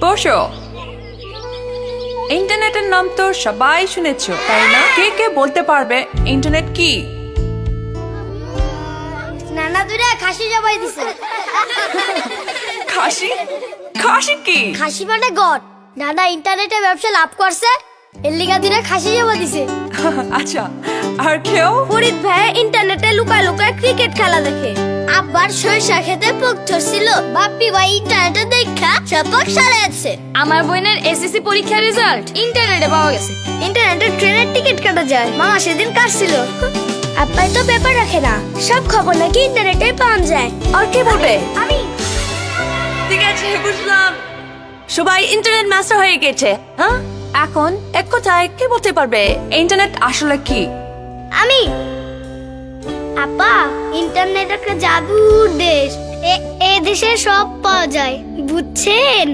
বসো। ইন্টারনেটের নাম তো সবাই শুনেছো, তাই না? কে কে বলতে পারবে ইন্টারনেট কি? নানা দুরা খাসি জবাই দিছে। খাসি? খাসি কি? খাসি মানে গড। নানা ইন্টারনেটে ব্যবসা লাভ করছে, এর লিগা দুরা খাসি জবাই দিছে। আচ্ছা, আর কেউ? ফরিদ ভাই ইন্টারনেটে লুকায় লুকায় ক্রিকেট খেলা দেখে। আব্বার সরিষা খেতে পোক ধরছিল, বাপ্পি ভাই ইন্টারনেটে দেখা সপক সারাচ্ছে। আমার বোনের এসএসসি পরীক্ষার রেজাল্ট ইন্টারনেটে পাওয়া গেছে। ইন্টারনেটে ট্রেনের টিকিট কাটা যায়, মামা সেদিন কাটছিল। আব্বাই তো পেপার রাখে না, সব খবর নাকি ইন্টারনেটে পাওয়া যায়। আর কে বলবে? আমি। ঠিক আছে, বুঝলাম। সবাই ইন্টারনেট মাস্টার হয়ে গেছে। হ্যাঁ, এখন এক কথায় কে বলতে পারবে ইন্টারনেট আসলে কি? আমি। আপা, ইন্টারনেট একটা জাদুর দেশ। এ দেশে সব পাওয়া যায়, বুঝছেন?